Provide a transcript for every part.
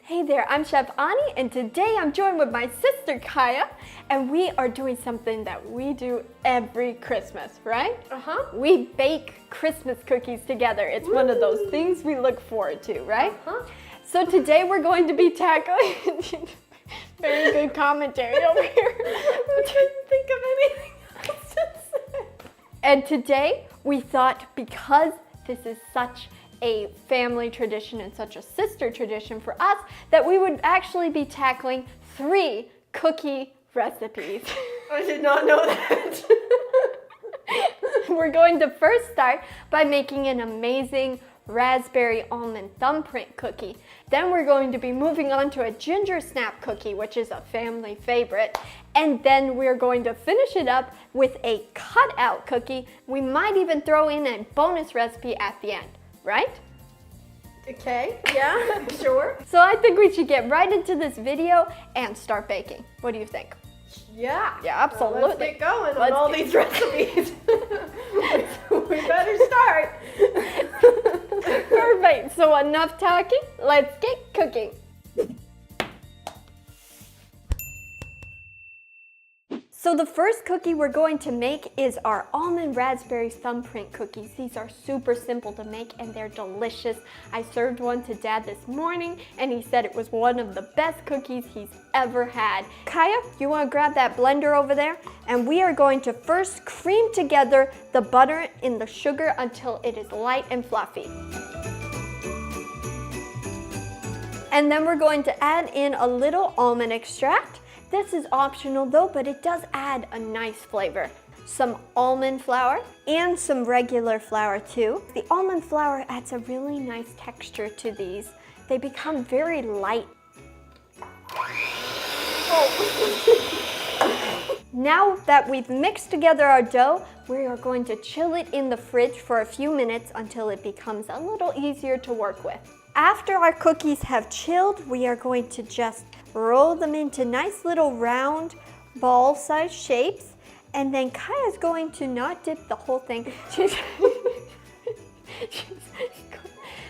Hey there, I'm Chef Ani, and today I'm joined with my sister Kyjea, and we are doing something that we do every Christmas, right? We bake Christmas cookies together. It's one of those things we look forward to, right? So today we're going to be tackling, very good commentary over here. I couldn't think of anything else to say. And today we thought, because this is such a family tradition and such a sister tradition for us, that we would actually be tackling 3 cookie recipes. I did not know that. We're going to first start by making an amazing raspberry almond thumbprint cookie. Then we're going to be moving on to a ginger snap cookie, which is a family favorite. And then we're going to finish it up with a cutout cookie. We might even throw in a bonus recipe at the end. Right? Okay, yeah, sure. So I think we should get right into this video and start baking. What do you think? Yeah. Yeah, absolutely. Well, let's get going on all these recipes. We better start. Perfect. So enough talking. Let's get cooking. So the first cookie we're going to make is our almond raspberry thumbprint cookies. These are super simple to make and they're delicious. I served one to Dad this morning and he said it was one of the best cookies he's ever had. Kyjea, you want to grab that blender over there? And we are going to first cream together the butter in the sugar until it is light and fluffy. And then we're going to add in a little almond extract. This is optional though, but it does add a nice flavor. Some almond flour and some regular flour too. The almond flour adds a really nice texture to these. They become very light. Now that we've mixed together our dough, we are going to chill it in the fridge for a few minutes until it becomes a little easier to work with. After our cookies have chilled, we are going to just roll them into nice little round ball-sized shapes, and then Kyjea's going to not dip the whole thing.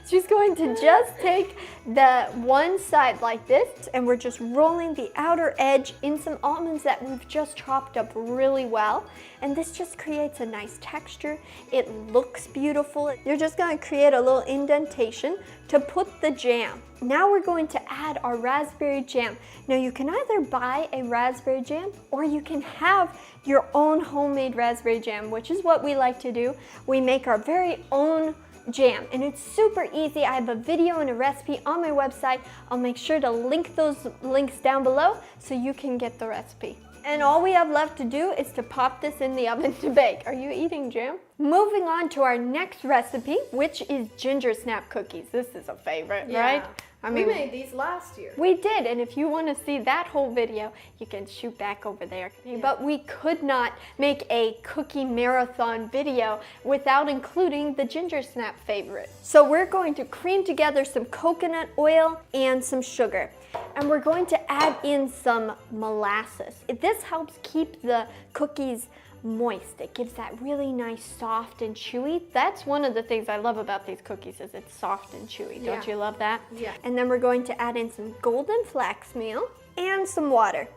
She's going to just take the one side like this, and we're just rolling the outer edge in some almonds that we've just chopped up really well. And this just creates a nice texture. It looks beautiful. You're just going to create a little indentation to put the jam. Now we're going to add our raspberry jam. Now you can either buy a raspberry jam or you can have your own homemade raspberry jam, which is what we like to do. We make our very own jam and it's super easy. I have a video and a recipe on my website. I'll make sure to link those links down below so you can get the recipe. And all we have left to do is to pop this in the oven to bake. Are you eating jam? Moving on to our next recipe, which is ginger snap cookies. This is a favorite, right? I mean, we made these last year. We did, and if you want to see that whole video, you can shoot back over there. Yeah. But we could not make a cookie marathon video without including the ginger snap favorite. So we're going to cream together some coconut oil and some sugar. And we're going to add in some molasses. This helps keep the cookies moist. It gives that really nice soft and chewy. That's one of the things I love about these cookies is it's soft and chewy. Don't you love that? Yeah. And then we're going to add in some golden flax meal and some water.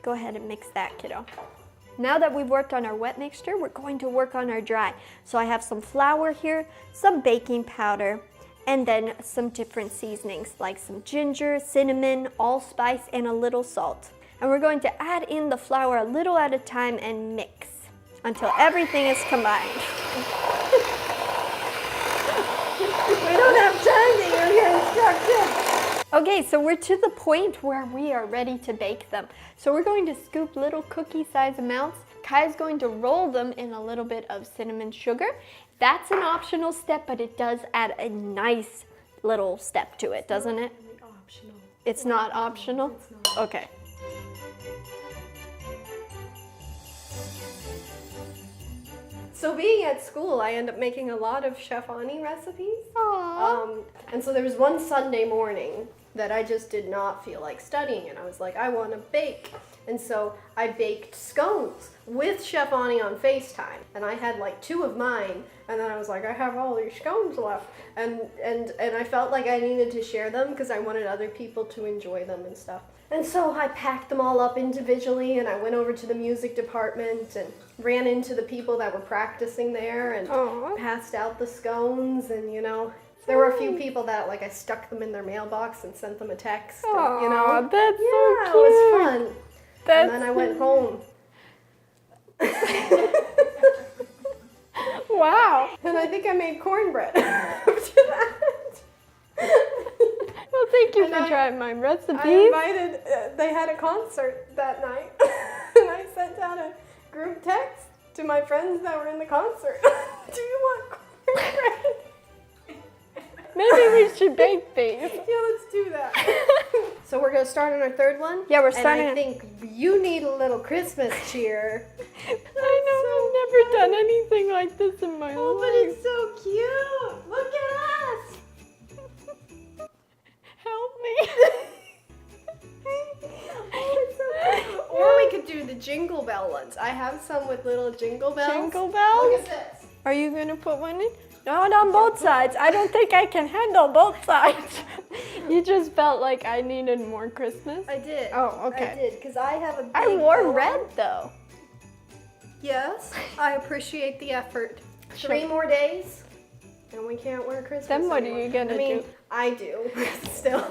Go ahead and mix that, kiddo. Now that we've worked on our wet mixture, we're going to work on our dry. So I have some flour here, some baking powder, and then some different seasonings like some ginger, cinnamon, allspice, and a little salt. And we're going to add in the flour a little at a time and mix until everything is combined. We don't have time to hear your instructions. Okay, so we're to the point where we are ready to bake them. So we're going to scoop little cookie-sized amounts. Kyjea's going to roll them in a little bit of cinnamon sugar. That's an optional step, but it does add a nice little step to it, doesn't it? Optional. It's not optional? It's not. Okay. So being at school, I end up making a lot of Chef Ani recipes. Aww. And so there was one Sunday morning that I just did not feel like studying, and I was like, I want to bake. And so I baked scones with Chef Ani on FaceTime, and I had like 2 of mine, and then I was like, I have all these scones left, and I felt like I needed to share them because I wanted other people to enjoy them and stuff. And so I packed them all up individually, and I went over to the music department and ran into the people that were practicing there and passed out the scones, and you know, there were a few people that like I stuck them in their mailbox and sent them a text. And, you know, that's so yeah, cute. it was fun. And then I went home. Wow. And I think I made cornbread after that. Well, thank you for trying my recipe. I invited, they had a concert that night, and I sent out a group text to my friends that were in the concert. Do you want cornbread? Maybe we should bake these. Yeah, let's do that. So we're going to start on our 3rd one? Yeah, we're starting. And I think you need a little Christmas cheer. I know, I've never done anything like this in my life. Oh, but it's so cute. Look at us. Help me. Oh, it's so cute. Or we could do the jingle bell ones. I have some with little jingle bells. Jingle bells? Look at this. Are you going to put one in? Not on both sides. I don't think I can handle both sides. You just felt like I needed more Christmas? I did. Oh, okay. I did, because I have a big I wore bowl. red, though. Yes, I appreciate the effort. Sure. 3 more days, and we can't wear Christmas Then what anymore. are you gonna do? I do, still.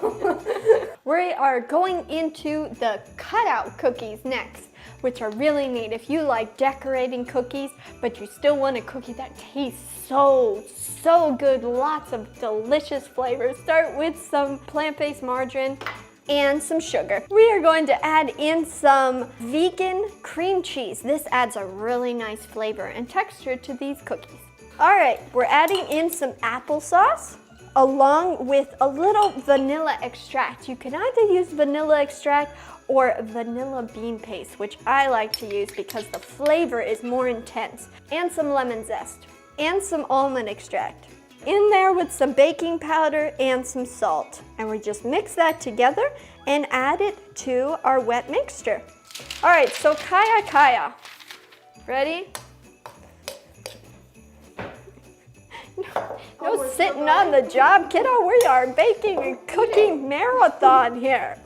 We are going into the cutout cookies next, which are really neat. If you like decorating cookies, but you still want a cookie that tastes so good, lots of delicious flavors, start with some plant-based margarine and some sugar. We are going to add in some vegan cream cheese. This adds a really nice flavor and texture to these cookies. All right, we're adding in some applesauce along with a little vanilla extract. You can either use vanilla extract or vanilla bean paste, which I like to use because the flavor is more intense, and some lemon zest, and some almond extract. In there with some baking powder and some salt. And we just mix that together and add it to our wet mixture. All right, so Kyjea, ready? No sitting on the job, kiddo. We are baking a cookie marathon here.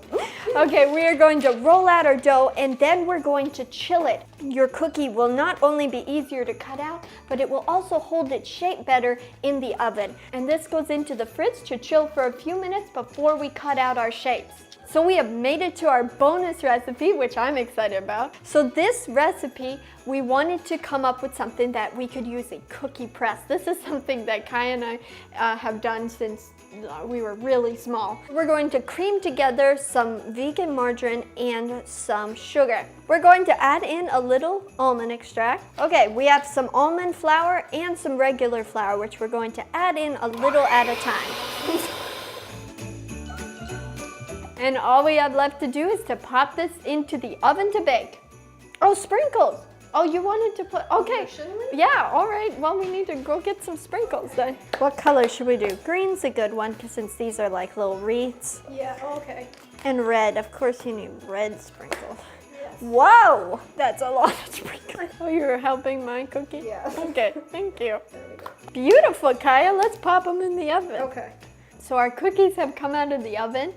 Okay, we are going to roll out our dough and then we're going to chill it. Your cookie will not only be easier to cut out, but it will also hold its shape better in the oven. And this goes into the fridge to chill for a few minutes before we cut out our shapes. So we have made it to our bonus recipe, which I'm excited about. So this recipe, we wanted to come up with something that we could use a cookie press. This is something that Kai and I have done since we were really small. We're going to cream together some vegan margarine and some sugar. We're going to add in a little almond extract. Okay, we have some almond flour and some regular flour, which we're going to add in a little at a time. And all we have left to do is to pop this into the oven to bake. Oh, sprinkles. Oh, you wanted to put, okay. Shouldn't we? Yeah, all right. Well, we need to go get some sprinkles then. What color should we do? Green's a good one, because since these are like little wreaths. Yeah, okay. And red, of course you need red sprinkles. Yes. Whoa, that's a lot of sprinkles. Oh, you're helping my cookie? Yeah. Okay, thank you. There we go. Beautiful, Kyjea. Let's pop them in the oven. Okay. So our cookies have come out of the oven.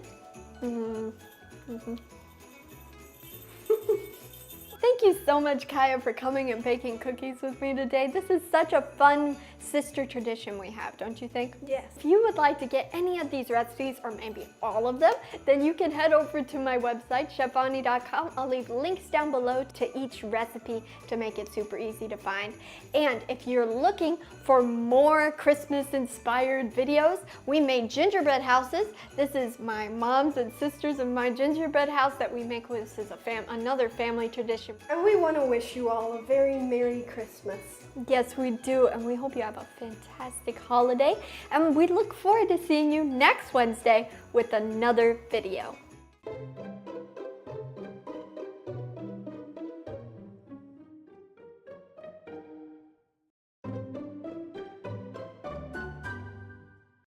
Thank you so much, Kyjea, for coming and baking cookies with me today. This is such a fun sister tradition we have, don't you think? Yes. If you would like to get any of these recipes, or maybe all of them, then you can head over to my website, chefani.com. I'll leave links down below to each recipe to make it super easy to find. And if you're looking for more Christmas-inspired videos, we made gingerbread houses. This is my mom's and sisters of my gingerbread house that we make with. This is another family tradition. And we want to wish you all a very Merry Christmas. Yes, we do, and we hope you have a fantastic holiday. And we look forward to seeing you next Wednesday with another video.